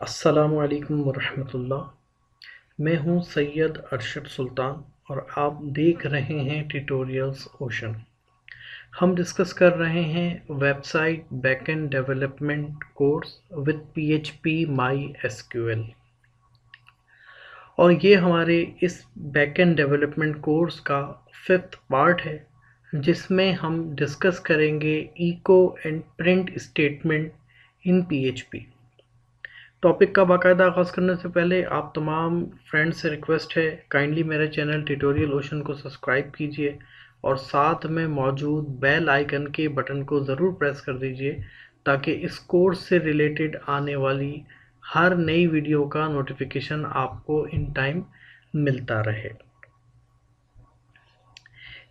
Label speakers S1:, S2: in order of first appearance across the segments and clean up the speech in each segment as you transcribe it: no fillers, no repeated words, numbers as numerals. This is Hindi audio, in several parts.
S1: अस्सलामुअलैकुम वरहमतुल्लाह। मैं हूं सैयद अरशद सुल्तान और आप देख रहे हैं ट्यूटोरियल्स ओशन। हम डिस्कस कर रहे हैं website backend development course with PHP my SQL और ये हमारे इस बैकएंड डेवलपमेंट कोर्स का 5th पार्ट है जिसमें हम डिस्कस करेंगे echo and print statement in PHP. Topic का बाकायदा आगाज़ करने से पहले आप तमाम फ्रेंड्स से रिक्वेस्ट है काइंडली मेरे चैनल ट्यूटोरियल ओशन को सब्सक्राइब कीजिए और साथ में मौजूद बेल आइकन के बटन को ज़रूर प्रेस कर दीजिए ताकि इस कोर्स से रिलेटेड आने वाली हर नई वीडियो का नोटिफिकेशन आपको इन टाइम मिलता रहे।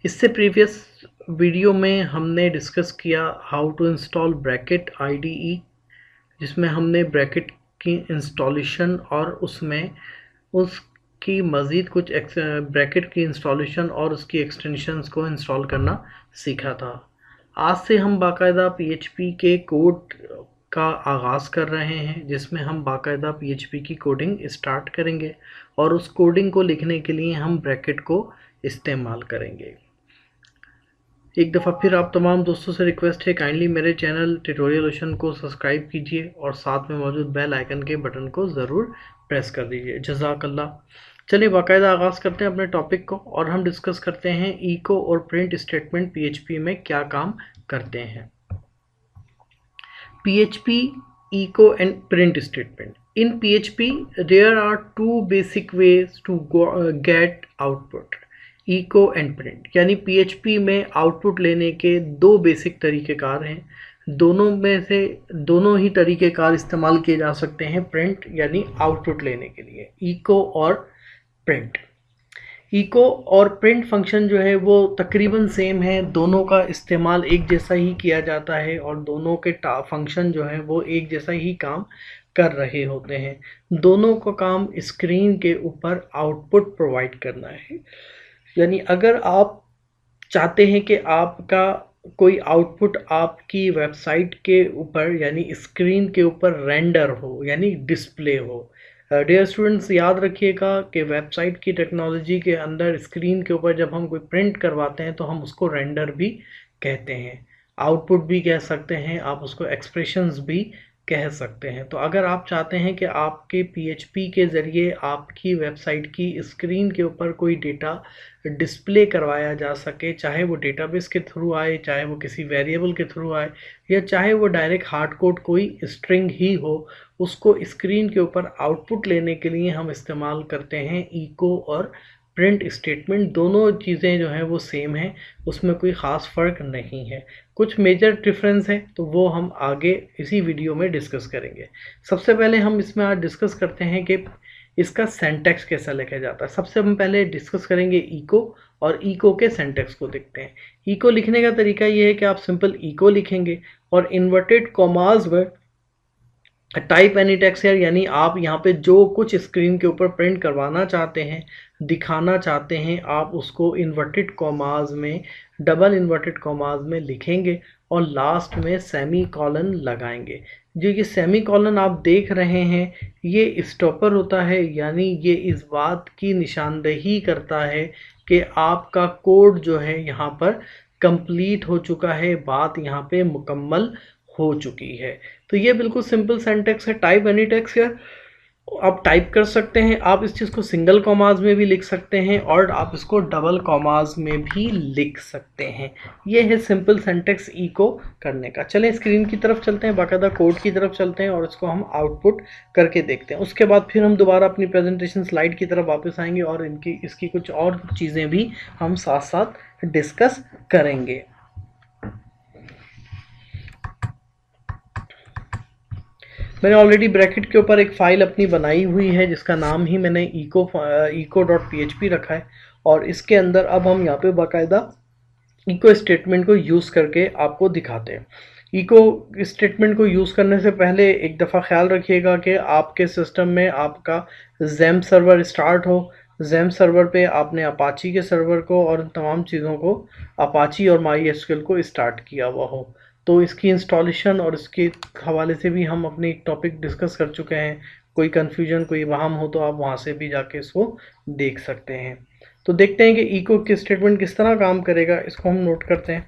S1: इससे प्रीवियस वीडियो में हमने डिस्कस किया how to install bracket IDE, जिसमें हमने ब्रैकेट की इंस्टॉलेशन और उसमें उसकी मज़ीद कुछ ब्रैकेट की इंस्टॉलेशन और उसकी एक्सटेंशंस को इंस्टॉल करना सीखा था। आज से हम बाकायदा पीएचपी के कोड का आगाज़ कर रहे हैं जिसमें हम बाकायदा पीएचपी की कोडिंग स्टार्ट करेंगे और उस कोडिंग को लिखने के लिए हम ब्रैकेट को इस्तेमाल करेंगे। एक दफ़ा फिर आप तमाम दोस्तों से रिक्वेस्ट है काइंडली मेरे चैनल ट्यूटोरियल ओशन को सब्सक्राइब कीजिए और साथ में मौजूद बेल आइकन के बटन को ज़रूर प्रेस कर दीजिए। जज़ाकल्लाह। चलिए बाकायदा आगाज़ करते हैं अपने टॉपिक को और हम डिस्कस करते हैं इको और प्रिंट स्टेटमेंट पीएचपी में क्या काम करते हैं। PHP echo and print statement. In PHP there are two basic ways to get output, echo and print. यानी पीएचपी में आउटपुट लेने के दो बेसिक तरीक़ेकार हैं। दोनों ही तरीक़ेकार इस्तेमाल किए जा सकते हैं प्रिंट यानी आउटपुट लेने के लिए, इको और प्रिंट। इको और प्रिंट फंक्शन जो है वो तकरीबन सेम है, दोनों का इस्तेमाल एक जैसा ही किया जाता है और दोनों के फंक्शन जो है वो एक जैसा ही काम कर रहे होते हैं। दोनों का काम स्क्रीन के ऊपर आउटपुट प्रोवाइड करना है। यानी अगर आप चाहते हैं कि आपका कोई आउटपुट आपकी वेबसाइट के ऊपर यानी स्क्रीन के ऊपर रेंडर हो यानी डिस्प्ले हो। डियर स्टूडेंट्स, याद रखिएगा कि वेबसाइट की टेक्नोलॉजी के अंदर स्क्रीन के ऊपर जब हम कोई प्रिंट करवाते हैं तो हम उसको रेंडर भी कहते हैं, आउटपुट भी कह सकते हैं, आप उसको एक्सप्रेशंस भी कह सकते हैं। तो अगर आप चाहते हैं कि आपके पीएचपी के ज़रिए आपकी वेबसाइट की स्क्रीन के ऊपर कोई डेटा डिस्प्ले करवाया जा सके, चाहे वो डेटाबेस के थ्रू आए, चाहे वो किसी वेरिएबल के थ्रू आए या चाहे वो डायरेक्ट हार्ड कोड कोई स्ट्रिंग ही हो, उसको स्क्रीन के ऊपर आउटपुट लेने के लिए हम इस्तेमाल करते हैं इको और प्रिंट स्टेटमेंट। दोनों चीज़ें जो हैं वो सेम हैं, उसमें कोई ख़ास फ़र्क नहीं है। कुछ मेजर डिफरेंस है तो वो हम आगे इसी वीडियो में डिस्कस करेंगे। सबसे पहले हम इसमें आज डिस्कस करते हैं कि इसका सिंटैक्स कैसा लिखा जाता है। सबसे हम पहले डिस्कस करेंगे इको और इको के सिंटैक्स को देखते हैं। इको लिखने का तरीका ये है कि आप सिंपल इको लिखेंगे और इन्वर्टेड कॉमास में टाइप एनी टेक्स्ट हियर, यानी आप यहाँ पे जो कुछ स्क्रीन के ऊपर प्रिंट करवाना चाहते हैं, दिखाना चाहते हैं, आप उसको इन्वर्टेड कॉमास में, डबल इन्वर्टेड कॉमास में लिखेंगे और लास्ट में सेमी कॉलन लगाएंगे। जो ये सेमी कॉलन आप देख रहे हैं ये स्टॉपर होता है, यानी ये इस बात की निशानदेही करता है कि आपका कोड जो है यहाँ पर कंप्लीट हो चुका है, बात यहाँ पे मुकम्मल हो चुकी है। तो ये बिल्कुल सिंपल सिंटैक्स है। टाइप एनी टेक्स्ट हियर आप टाइप कर सकते हैं, आप इस चीज़ को सिंगल कॉमास में भी लिख सकते हैं और आप इसको डबल कॉमास में भी लिख सकते हैं। ये है सिंपल सिंटैक्स इको करने का। चलें स्क्रीन की तरफ चलते हैं, बाकायदा कोड की तरफ चलते हैं और इसको हम आउटपुट करके देखते हैं। उसके बाद फिर हम दोबारा अपनी प्रेजेंटेशन स्लाइड की तरफ वापस आएंगे और इसकी कुछ और चीज़ें भी हम साथ साथ डिस्कस करेंगे। मैंने ऑलरेडी ब्रैकेट के ऊपर एक फ़ाइल अपनी बनाई हुई है जिसका नाम ही मैंने eco.php रखा है और इसके अंदर अब हम यहाँ पे बाकायदा इको स्टेटमेंट को यूज़ करके आपको दिखाते हैं। इको स्टेटमेंट को यूज़ करने से पहले एक दफ़ा ख्याल रखिएगा कि आपके सिस्टम में आपका ज़ैम्प सर्वर स्टार्ट हो। ज़ैम्प सर्वर पे आपने अपाची के सर्वर को और तमाम चीज़ों को, अपाची और माई एसक्यूएल को स्टार्ट किया हुआ हो। तो इसकी इंस्टॉलेशन और इसके हवाले से भी हम अपने एक टॉपिक डिस्कस कर चुके हैं। कोई कन्फ्यूजन, कोई वहम हो तो आप वहाँ से भी जाके इसको देख सकते हैं। तो देखते हैं कि इको की स्टेटमेंट किस तरह काम करेगा, इसको हम नोट करते हैं।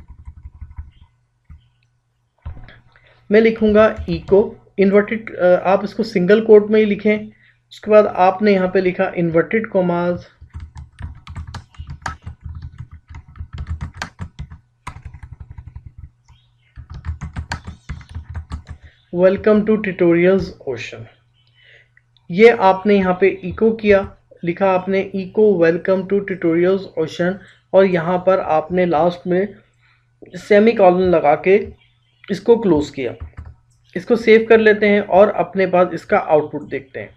S1: मैं लिखूंगा इको इन्वर्टेड, आप इसको सिंगल कोट में ही लिखें। उसके बाद आपने यहाँ पे लिखा inverted commas, welcome to tutorials ocean. ये आपने यहाँ पे इको किया, लिखा आपने echo welcome to tutorials ocean, और यहाँ पर आपने लास्ट में सेमी कॉलन लगा के इसको क्लोज किया। इसको सेव कर लेते हैं और अपने पास इसका आउटपुट देखते हैं।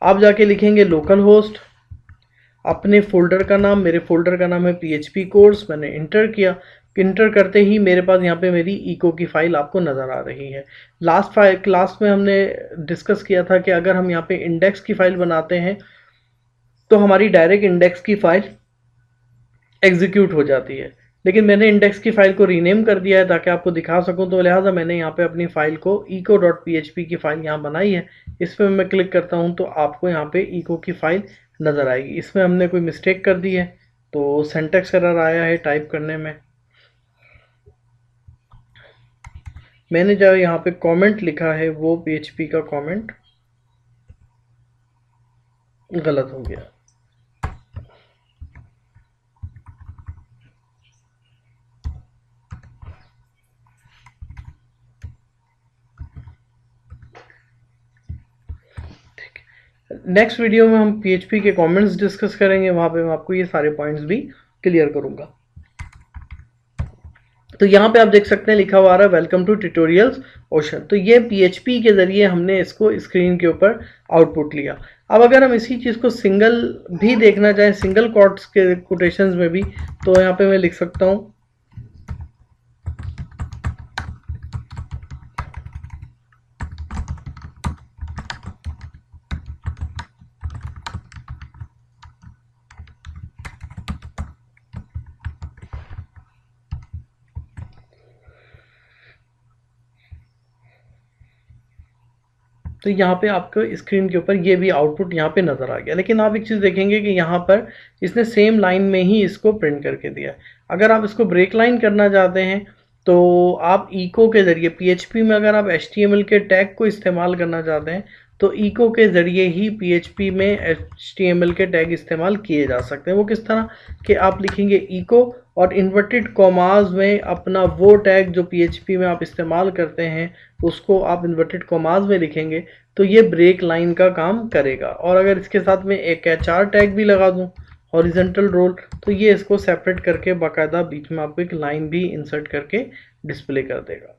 S1: आप जाके लिखेंगे लोकल होस्ट, अपने फोल्डर का नाम, मेरे फोल्डर का नाम है PHP कोर्स, मैंने इंटर किया। इंटर करते ही मेरे पास यहाँ पे मेरी इको की फाइल आपको नज़र आ रही है। लास्ट क्लास में हमने डिस्कस किया था कि अगर हम यहाँ पे इंडेक्स की फाइल बनाते हैं तो हमारी डायरेक्ट इंडेक्स की फाइल एग्जीक्यूट हो जाती है, लेकिन मैंने इंडेक्स की फाइल को रीनेम कर दिया है ताकि आपको दिखा सकूं, तो लिहाजा मैंने यहाँ पे अपनी फाइल को eco.php की फाइल यहाँ बनाई है। इस पर मैं क्लिक करता हूँ तो आपको यहाँ पे इको की फाइल नज़र आएगी। इसमें हमने कोई मिस्टेक कर दी है तो सिंटैक्स एरर आया है टाइप करने में। मैंने जो यहाँ पे कमेंट लिखा है वो PHP का कमेंट गलत हो गया। नेक्स्ट वीडियो में हम PHP के कमेंट्स डिस्कस करेंगे, वहाँ पे मैं आपको ये सारे पॉइंट्स भी क्लियर करूँगा। तो यहाँ पे आप देख सकते हैं लिखा हुआ आ रहा है वेलकम टू ट्यूटोरियल्स ओशन। तो ये PHP के ज़रिए हमने इसको स्क्रीन के ऊपर आउटपुट लिया। अब अगर हम इसी चीज़ को सिंगल भी देखना चाहें, सिंगल कोट्स के कोटेशंस में भी, तो यहाँ पे मैं लिख सकता हूँ तो यहाँ पे आपको स्क्रीन के ऊपर ये भी आउटपुट यहाँ पे नज़र आ गया। लेकिन आप एक चीज़ देखेंगे कि यहाँ पर इसने सेम लाइन में ही इसको प्रिंट करके दिया है। अगर आप इसको ब्रेक लाइन करना चाहते हैं तो आप इको के ज़रिए, PHP में अगर आप HTML के टैग को इस्तेमाल करना चाहते हैं तो इको के ज़रिए ही PHP में HTML के टैग इस्तेमाल किए जा सकते हैं। वो किस तरह कि आप लिखेंगे इको और इन्वर्टेड कॉमास में अपना वो टैग जो PHP में आप इस्तेमाल करते हैं उसको आप इन्वर्टेड कॉमास में लिखेंगे तो ये ब्रेक लाइन का काम करेगा। और अगर इसके साथ में एक HR टैग भी लगा दूं, हॉरिजॉन्टल रोल, तो ये इसको सेपरेट करके बाकायदा बीच में आपको एक लाइन भी इंसर्ट करके डिस्प्ले कर देगा।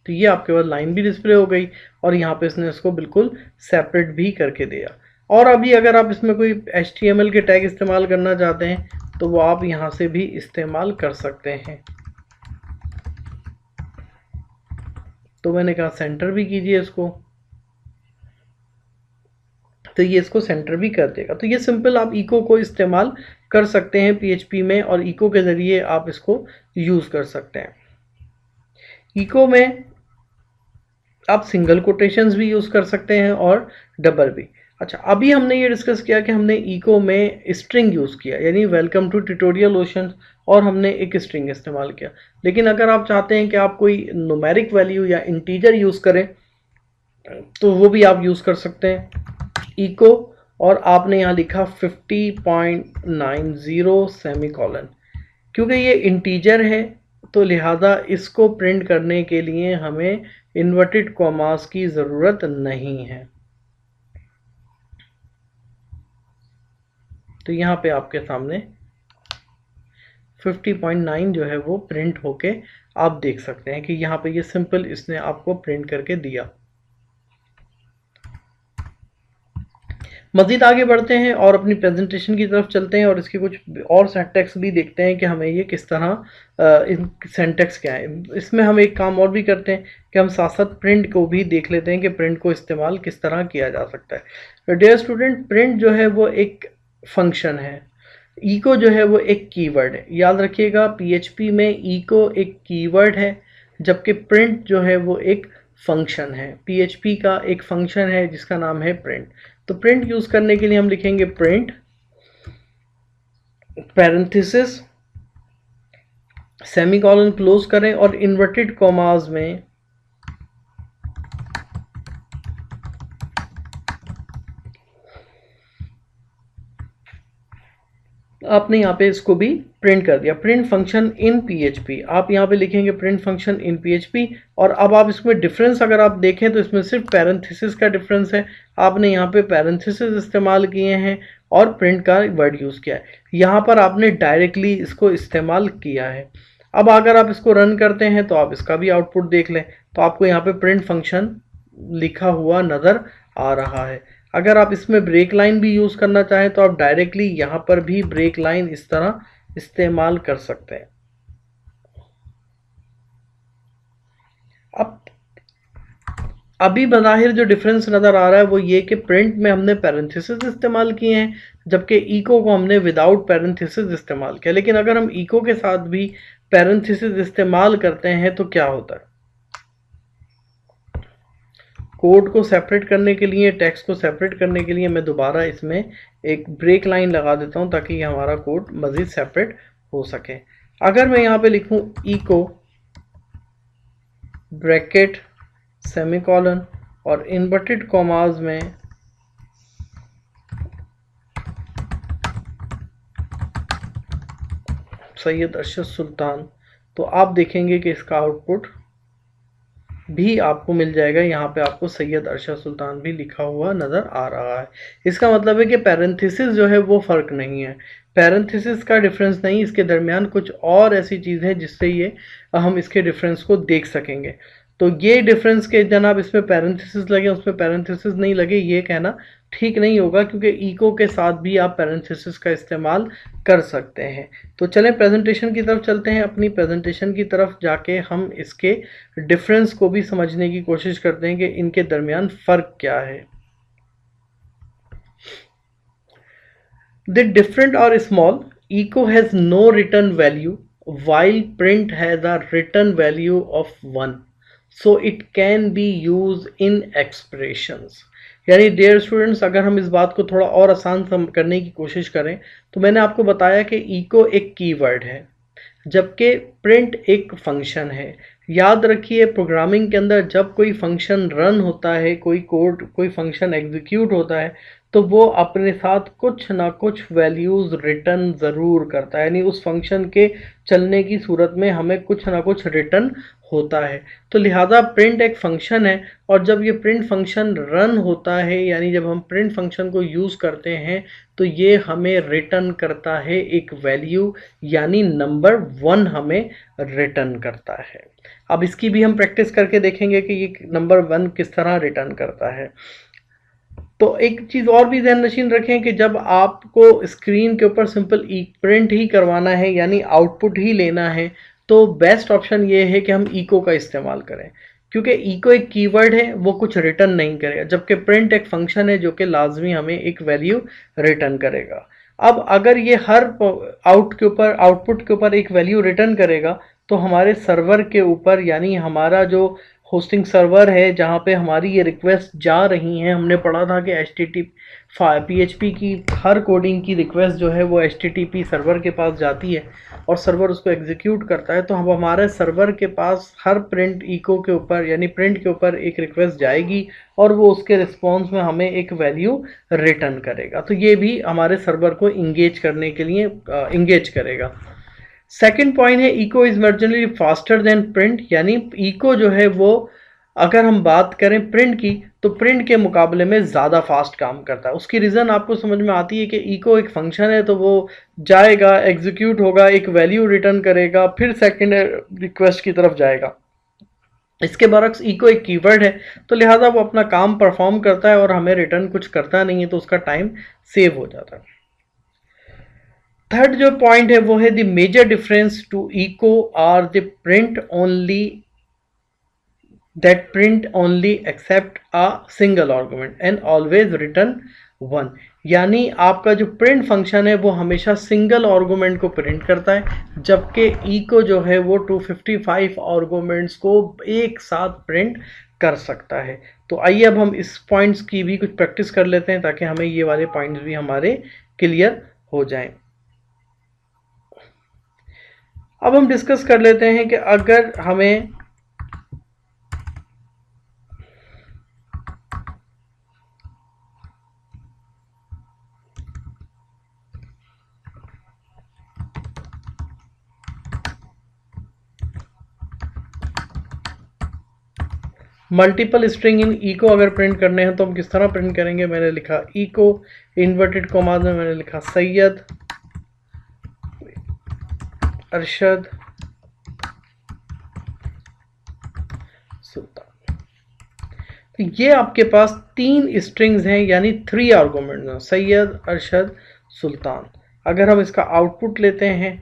S1: तो ये आपके पास लाइन भी डिस्प्ले हो गई और यहाँ पे इसने इसको बिल्कुल सेपरेट भी करके दिया। और अभी अगर आप इसमें कोई HTML के टैग इस्तेमाल करना चाहते हैं तो वो आप यहाँ से भी इस्तेमाल कर सकते हैं। तो मैंने कहा सेंटर भी कीजिए इसको, तो ये इसको सेंटर भी कर देगा। तो ये सिंपल आप इको को इस्तेमाल कर सकते हैं PHP में और इको के ज़रिए आप इसको यूज़ कर सकते हैं। इको में आप सिंगल कोटेशंस भी यूज़ कर सकते हैं और डबल भी। अच्छा, अभी हमने ये डिस्कस किया कि हमने इको में स्ट्रिंग यूज़ किया, यानी वेलकम टू ट्यूटोरियल ओशन, और हमने एक स्ट्रिंग इस्तेमाल किया। लेकिन अगर आप चाहते हैं कि आप कोई न्यूमेरिक वैल्यू या इंटीजर यूज़ करें तो वो भी आप यूज़ कर सकते हैं इको, और आपने यहाँ लिखा 50.90 सेमीकोलन। क्योंकि ये इंटीजर है तो लिहाजा इसको प्रिंट करने के लिए हमें इन्वर्टेड कॉमास की ज़रूरत नहीं है। तो यहाँ पे आपके सामने 50.9 जो है वो प्रिंट होके आप देख सकते हैं कि यहाँ पे ये सिंपल इसने आपको प्रिंट करके दिया। मज़ीद आगे बढ़ते हैं और अपनी प्रेजेंटेशन की तरफ चलते हैं और इसके कुछ और सिंटैक्स भी देखते हैं कि हमें ये किस तरह इन सिंटैक्स क्या है। इसमें हम एक काम और भी करते हैं कि हम साथ साथ प्रिंट को भी देख लेते हैं कि प्रिंट को इस्तेमाल किस तरह किया जा सकता है। डियर स्टूडेंट, प्रिंट जो है वो एक फंक्शन है। इको जो है वो एक कीवर्ड है, याद रखिएगा पीएचपी में इको एक कीवर्ड है, जबकि प्रिंट जो है वो एक फंक्शन है। पीएचपी का एक फंक्शन है जिसका नाम है प्रिंट। तो प्रिंट यूज करने के लिए हम लिखेंगे प्रिंट पैरेंथेसिस सेमीकोलन क्लोज करें और इन्वर्टेड कॉमास में आपने यहाँ पे इसको भी प्रिंट कर दिया, प्रिंट फंक्शन इन पीएचपी। आप यहाँ पे लिखेंगे प्रिंट फंक्शन इन पीएचपी। और अब आप इसमें डिफरेंस अगर आप देखें तो इसमें सिर्फ पैरेंथेसिस का डिफरेंस है। आपने यहाँ पे पैरेंथेसिस इस्तेमाल किए हैं और प्रिंट का वर्ड यूज़ किया है। यहाँ पर आपने डायरेक्टली इसको इस्तेमाल किया है। अब अगर आप इसको रन करते हैं तो आप इसका भी आउटपुट देख लें, तो आपको यहाँ पे प्रिंट फंक्शन लिखा हुआ नज़र आ रहा है। अगर आप इसमें ब्रेक लाइन भी यूज़ करना चाहें तो आप डायरेक्टली यहाँ पर भी ब्रेक लाइन इस तरह इस्तेमाल कर सकते हैं। अब अभी बज़ाहिर जो डिफरेंस नज़र आ रहा है वो ये कि प्रिंट में हमने पैरेंथेसिस इस्तेमाल किए हैं, जबकि इको को हमने विदाउट पैरेंथेसिस इस्तेमाल किया। लेकिन अगर हम इको के साथ भी पैरेंथेसिस इस्तेमाल करते हैं तो क्या होता है? कोड को सेपरेट करने के लिए, टेक्स्ट को सेपरेट करने के लिए मैं दोबारा इसमें एक ब्रेक लाइन लगा देता हूं ताकि हमारा कोड मज़ीद सेपरेट हो सके। अगर मैं यहाँ पे लिखूं इको ब्रैकेट सेमीकोलन और इन्वर्टेड कॉमास में सैयद अरशद सुल्तान, तो आप देखेंगे कि इसका आउटपुट भी आपको मिल जाएगा। यहाँ पे आपको सैयद अरशद सुल्तान भी लिखा हुआ नज़र आ रहा है। इसका मतलब है कि पैरेंथेसिस जो है वो फ़र्क नहीं है, पैरेंथेसिस का डिफरेंस नहीं, इसके दरमियान कुछ और ऐसी चीज़ है जिससे ये हम इसके डिफरेंस को देख सकेंगे। तो ये डिफरेंस के जनाब इसमें पैरेंथेसिस लगे उसमें पैरेंथेसिस नहीं लगे, ये कहना ठीक नहीं होगा, क्योंकि इको के साथ भी आप पैरेंथेसिस का इस्तेमाल कर सकते हैं। तो चलें प्रेजेंटेशन की तरफ चलते हैं। अपनी प्रेजेंटेशन की तरफ जाके हम इसके डिफरेंस को भी समझने की कोशिश करते हैं कि इनके दरमियान फ़र्क क्या है। The different or small, echo has no return value while print has a return value of 1, so it can be used in expressions। यानी डियर स्टूडेंट्स, अगर हम इस बात को थोड़ा और आसान करने की कोशिश करें तो मैंने आपको बताया कि इको एक कीवर्ड है जबकि प्रिंट एक फंक्शन है। याद रखिए प्रोग्रामिंग के अंदर जब कोई फंक्शन रन होता है, कोई कोड कोई फंक्शन एग्जीक्यूट होता है, तो वो अपने साथ कुछ ना कुछ वैल्यूज़ रिटर्न ज़रूर करता है। यानी उस फंक्शन के चलने की सूरत में हमें कुछ ना कुछ रिटर्न होता है। तो लिहाजा प्रिंट एक फंक्शन है, और जब ये प्रिंट फंक्शन रन होता है, यानी जब हम प्रिंट फंक्शन को यूज़ करते हैं, तो ये हमें रिटर्न करता है एक वैल्यू, यानी नंबर 1 हमें रिटर्न करता है। अब इसकी भी हम प्रैक्टिस करके देखेंगे कि ये नंबर 1 किस तरह रिटर्न करता है। तो एक चीज़ और भी ध्यान नशीन रखें कि जब आपको स्क्रीन के ऊपर सिंपल प्रिंट ही करवाना है, यानी आउटपुट ही लेना है, तो बेस्ट ऑप्शन ये है कि हम इको का इस्तेमाल करें, क्योंकि इको एक कीवर्ड है, वो कुछ रिटर्न नहीं करेगा, जबकि प्रिंट एक फंक्शन है जो कि लाजमी हमें एक वैल्यू रिटर्न करेगा। अब अगर ये हर आउटपुट के ऊपर एक वैल्यू रिटर्न करेगा, तो हमारे सर्वर के ऊपर, यानी हमारा जो होस्टिंग सर्वर है जहाँ पे हमारी ये रिक्वेस्ट जा रही हैं, हमने पढ़ा था कि PHP की हर कोडिंग की रिक्वेस्ट जो है वो HTTP सर्वर के पास जाती है और सर्वर उसको एग्जीक्यूट करता है। तो हम हमारे सर्वर के पास हर प्रिंट इको के ऊपर, यानी प्रिंट के ऊपर एक रिक्वेस्ट जाएगी और वो उसके रिस्पॉन्स में हमें एक वैल्यू रिटर्न करेगा। तो ये भी हमारे सर्वर को इंगेज करने के लिए इंगेज करेगा। सेकेंड पॉइंट है eco is marginally faster than print, यानी इको जो है वो, अगर हम बात करें प्रिंट की, तो प्रिंट के मुकाबले में ज़्यादा फास्ट काम करता है। उसकी रीज़न आपको समझ में आती है कि इको एक फंक्शन है, तो वो जाएगा, एग्जीक्यूट होगा, एक वैल्यू रिटर्न करेगा, फिर सेकेंड रिक्वेस्ट की तरफ जाएगा। इसके बरक्स इको एक कीवर्ड है, तो लिहाजा वो अपना काम परफॉर्म करता है और हमें रिटर्न कुछ करता नहीं है, तो उसका टाइम सेव हो जाता है। थर्ड जो पॉइंट है वो है the major difference to echo are the print only, that print only accept a single argument and always return 1, यानी आपका जो प्रिंट फंक्शन है वो हमेशा सिंगल आर्गुमेंट को प्रिंट करता है, जबकि इको जो है वो 255 आर्गुमेंट्स को एक साथ प्रिंट कर सकता है। तो आइए अब हम इस पॉइंट्स की भी कुछ प्रैक्टिस कर लेते हैं ताकि हमें ये वाले पॉइंट्स भी हमारे क्लियर हो जाएं। अब हम डिस्कस कर लेते हैं कि अगर हमें मल्टीपल स्ट्रिंग इन इको अगर प्रिंट करने हैं तो हम किस तरह प्रिंट करेंगे। मैंने लिखा इको, इन्वर्टेड कॉमास में मैंने लिखा सैयद, अरशद, सुल्तान। तो ये आपके पास 3 स्ट्रिंग्स हैं, यानी 3 आर्गुमेंट्स हैं, सैयद, अरशद, सुल्तान। अगर हम इसका आउटपुट लेते हैं,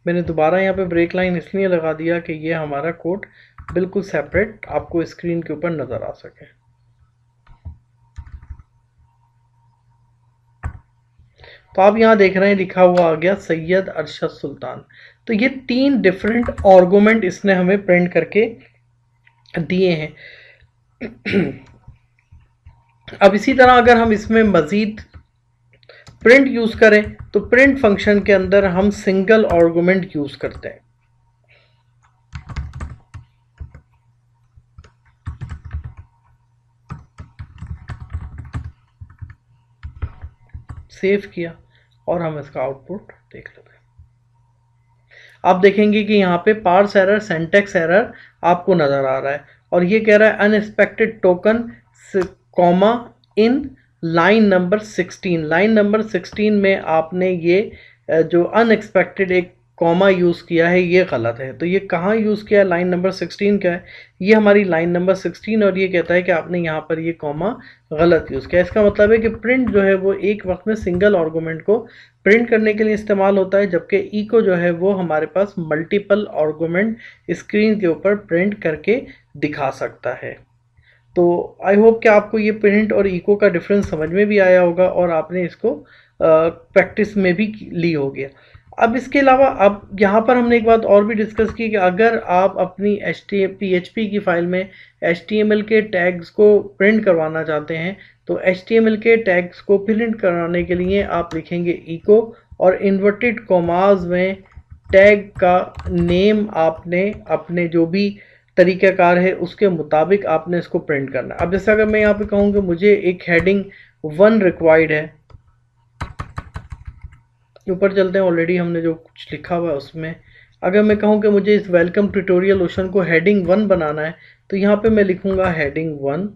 S1: मैंने दोबारा यहाँ पे ब्रेक लाइन इसलिए लगा दिया कि ये हमारा कोड बिल्कुल सेपरेट आपको स्क्रीन के ऊपर नज़र आ सके। तो आप यहाँ देख रहे हैं लिखा हुआ आ गया सैयद, अरशद, सुल्तान। तो ये 3 डिफरेंट आर्गुमेंट इसने हमें प्रिंट करके दिए हैं। अब इसी तरह अगर हम इसमें मज़ीद प्रिंट यूज़ करें तो प्रिंट फंक्शन के अंदर हम सिंगल आर्गुमेंट यूज़ करते हैं। सेव किया और हम इसका आउटपुट देख लेते हैं। आप देखेंगे कि यहाँ पे पार्स एरर, सिंटैक्स एरर आपको नज़र आ रहा है और ये कह रहा है unexpected token comma in line number 16। Line number 16 में आपने ये जो अनएक्सपेक्टेड एक कॉमा यूज़ किया है ये गलत है। तो ये कहाँ यूज़ किया है, लाइन नंबर 16 का है, ये हमारी लाइन नंबर 16 और ये कहता है कि आपने यहाँ पर ये कॉमा गलत यूज़ किया। इसका मतलब है कि प्रिंट जो है वो एक वक्त में सिंगल आर्गुमेंट को प्रिंट करने के लिए इस्तेमाल होता है, जबकि इको जो है वो हमारे पास मल्टीपल आर्गुमेंट स्क्रीन के ऊपर प्रिंट करके दिखा सकता है। तो आई होप कि आपको ये प्रिंट और इको का डिफरेंस समझ में भी आया होगा और आपने इसको प्रैक्टिस में भी ली होगी। अब इसके अलावा अब यहाँ पर हमने एक बात और भी डिस्कस की कि अगर आप अपनी PHP की फाइल में HTML के टैग्स को प्रिंट करवाना चाहते हैं तो HTML के टैग्स को प्रिंट कराने के लिए आप लिखेंगे इको और इन्वर्टेड कॉमास में टैग का नेम आपने अपने जो भी तरीक़ाकार है उसके मुताबिक आपने इसको प्रिंट करना है। अब जैसे अगर मैं यहाँ पे कहूँ कि मुझे एक हेडिंग 1 रिक्वायर्ड है, ऊपर चलते हैं, ऑलरेडी हमने जो कुछ लिखा हुआ है उसमें अगर मैं कहूँ कि मुझे इस वेलकम ट्यूटोरियल ओशन को हेडिंग 1 बनाना है तो यहाँ पे मैं लिखूँगा हेडिंग 1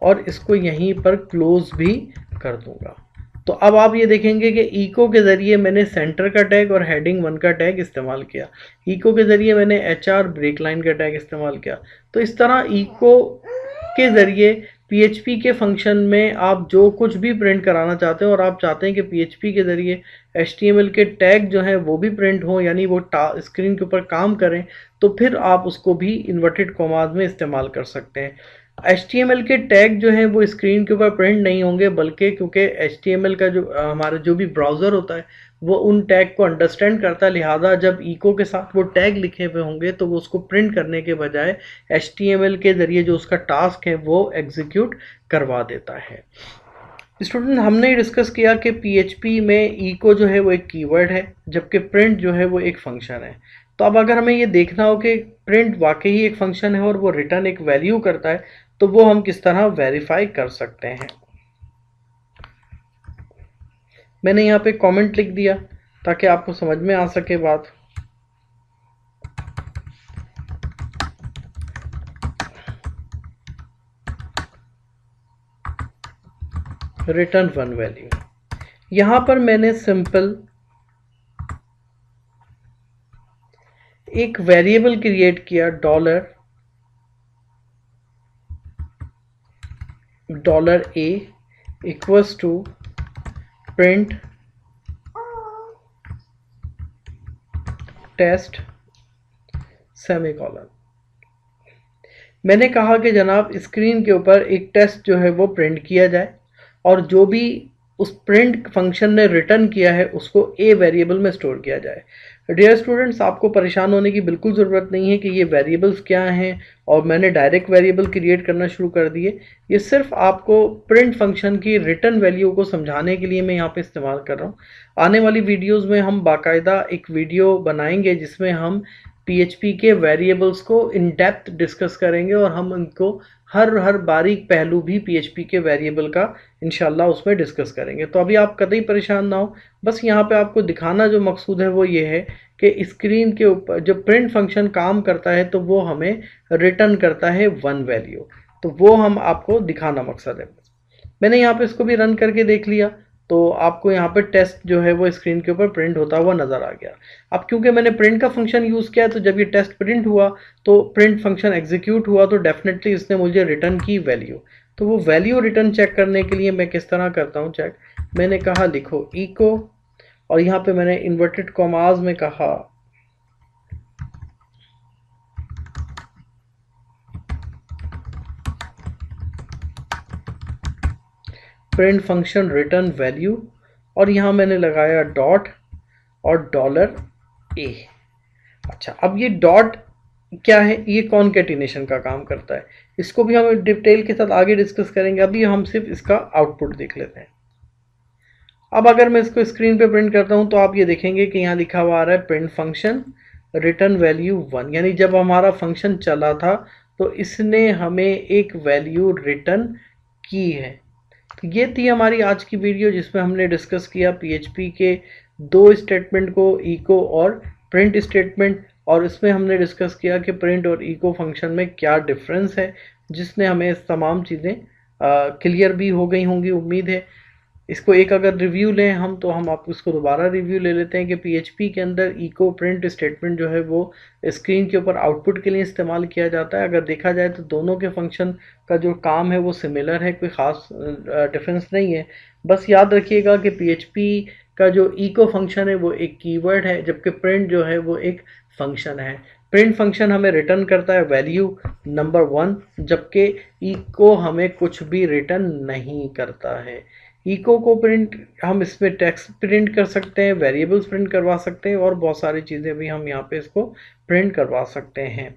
S1: और इसको यहीं पर क्लोज भी कर दूँगा। तो अब आप ये देखेंगे कि इको के ज़रिए मैंने सेंटर का टैग और हेडिंग 1 का टैग इस्तेमाल किया, इको के ज़रिए मैंने HR ब्रेक लाइन का टैग इस्तेमाल किया। तो इस तरह इको के ज़रिए PHP के फंक्शन में आप जो कुछ भी प्रिंट कराना चाहते हैं और आप चाहते हैं कि PHP के ज़रिए HTML के टैग जो हैं वो भी प्रिंट हो, यानी वो स्क्रीन के ऊपर काम करें, तो फिर आप उसको भी इन्वर्टेड कॉमास में इस्तेमाल कर सकते हैं। HTML के टैग जो हैं वो स्क्रीन के ऊपर प्रिंट नहीं होंगे, बल्कि क्योंकि HTML का जो हमारा जो भी ब्राउज़र होता है वो उन टैग को अंडरस्टैंड करता है, लिहाजा जब इको के साथ वो टैग लिखे हुए होंगे तो वो उसको प्रिंट करने के बजाय HTML के ज़रिए जो उसका टास्क है वो एग्जीक्यूट करवा देता है। स्टूडेंट, हमने डिस्कस किया कि PHP में इको जो है वो एक कीवर्ड है जबकि प्रिंट जो है वो एक फंक्शन है। तो अब अगर हमें ये देखना हो कि प्रिंट वाकई ही एक फंक्शन है और वो रिटर्न एक वैल्यू करता है तो वो हम किस तरह वेरीफाई कर सकते हैं। मैंने यहाँ पे कमेंट लिख दिया ताकि आपको समझ में आ सके बात। Return 1 value. यहाँ पर मैंने सिंपल एक वेरिएबल क्रिएट किया $A equals to print test semicolon. मैंने कहा कि जनाब स्क्रीन के ऊपर एक टेस्ट जो है वो प्रिंट किया जाए और जो भी उस प्रिंट फंक्शन ने रिटर्न किया है उसको ए वेरिएबल में स्टोर किया जाए। डियर स्टूडेंट्स, आपको परेशान होने की बिल्कुल ज़रूरत नहीं है कि ये वेरिएबल्स क्या हैं और मैंने डायरेक्ट वेरिएबल क्रिएट करना शुरू कर दिए। ये सिर्फ आपको प्रिंट फंक्शन की रिटर्न वैल्यू को समझाने के लिए मैं यहाँ पे इस्तेमाल कर रहा हूँ। आने वाली वीडियोज़ में हम बाकायदा एक वीडियो बनाएंगे जिसमें हम PHP के वेरिएबल्स को इन डेप्थ डिस्कस करेंगे और हम उनको हर बारीक पहलू भी PHP के वेरिएबल का इंशाल्लाह उसमें डिस्कस करेंगे। तो अभी आप कतई परेशान ना हो, बस यहाँ पे आपको दिखाना जो मकसूद है वो ये है कि स्क्रीन के ऊपर जो प्रिंट फंक्शन काम करता है तो वो हमें रिटर्न करता है 1 वैल्यू। तो वो हम आपको दिखाना मकसद है। मैंने यहाँ पे इसको भी रन करके देख लिया तो आपको यहाँ पे टेस्ट जो है वो स्क्रीन के ऊपर प्रिंट होता हुआ नज़र आ गया। अब क्योंकि मैंने प्रिंट का फंक्शन यूज़ किया तो जब ये टेस्ट प्रिंट हुआ तो प्रिंट फंक्शन एग्जीक्यूट हुआ तो डेफिनेटली इसने मुझे रिटर्न की वैल्यू। तो वो वैल्यू रिटर्न चेक करने के लिए मैं किस तरह करता हूँ चेक, मैंने कहा लिखो इको और यहाँ पे मैंने इन्वर्टेड कॉमाज में कहा प्रिंट फंक्शन रिटर्न वैल्यू और यहाँ मैंने लगाया डॉट और $A। अच्छा, अब ये डॉट क्या है, ये कॉनकैटिनेशन का काम करता है। इसको भी हम डिटेल के साथ आगे डिस्कस करेंगे, अभी हम सिर्फ इसका आउटपुट देख लेते हैं। अब अगर मैं इसको स्क्रीन पे प्रिंट करता हूँ तो आप ये देखेंगे कि यहाँ लिखा हुआ आ रहा है प्रिंट फंक्शन रिटर्न वैल्यू 1, यानी जब हमारा फंक्शन चला था तो इसने हमें एक वैल्यू रिटर्न की है। तो ये थी हमारी आज की वीडियो जिसमें हमने डिस्कस किया PHP के 2 स्टेटमेंट को, इको और प्रिंट स्टेटमेंट, और इसमें हमने डिस्कस किया कि प्रिंट और इको फंक्शन में क्या डिफरेंस है, जिसने हमें तमाम चीज़ें क्लियर भी हो गई होंगी उम्मीद है। इसको एक अगर रिव्यू लें हम तो हम आपको इसको दोबारा रिव्यू ले लेते हैं कि PHP के अंदर इको प्रिंट स्टेटमेंट जो है वो स्क्रीन के ऊपर आउटपुट के लिए इस्तेमाल किया जाता है। अगर देखा जाए तो दोनों के फंक्शन का जो काम है वो सिमिलर है, कोई ख़ास डिफरेंस नहीं है। बस याद रखिएगा कि PHP का जो इको फंक्शन है वो एक कीवर्ड है, जबकि प्रिंट जो है वो एक फंक्शन है। प्रिंट फंक्शन हमें रिटर्न करता है वैल्यू नंबर 1, जबकि इको हमें कुछ भी रिटर्न नहीं करता है। इको को प्रिंट हम इसमें टेक्स्ट प्रिंट कर सकते हैं, वेरिएबल्स प्रिंट करवा सकते हैं और बहुत सारी चीज़ें भी हम यहाँ पे इसको प्रिंट करवा सकते हैं।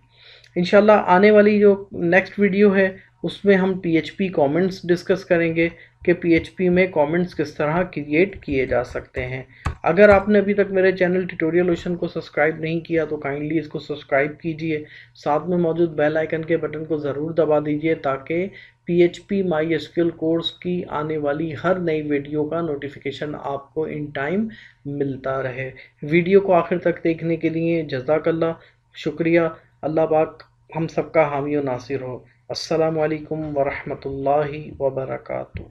S1: इंशाल्लाह आने वाली जो नेक्स्ट वीडियो है उसमें हम PHP कमेंट्स डिस्कस करेंगे कि PHP में कमेंट्स किस तरह क्रिएट किए जा सकते हैं। अगर आपने अभी तक मेरे चैनल ट्यूटोरियल ओशन को सब्सक्राइब नहीं किया तो काइंडली इसको सब्सक्राइब कीजिए, साथ में मौजूद बेल आइकन के बटन को ज़रूर दबा दीजिए ताकि PHP MySQL कोर्स की आने वाली हर नई वीडियो का नोटिफिकेशन आपको इन टाइम मिलता रहे। वीडियो को आखिर तक देखने के लिए जज़ाकल्लाह, शुक्रिया। अल्लाह पाक हम सबका हामी और नासिर हो। अस्सलामु अलैकुम वरहमतुल्लाहि वबरकातुहू।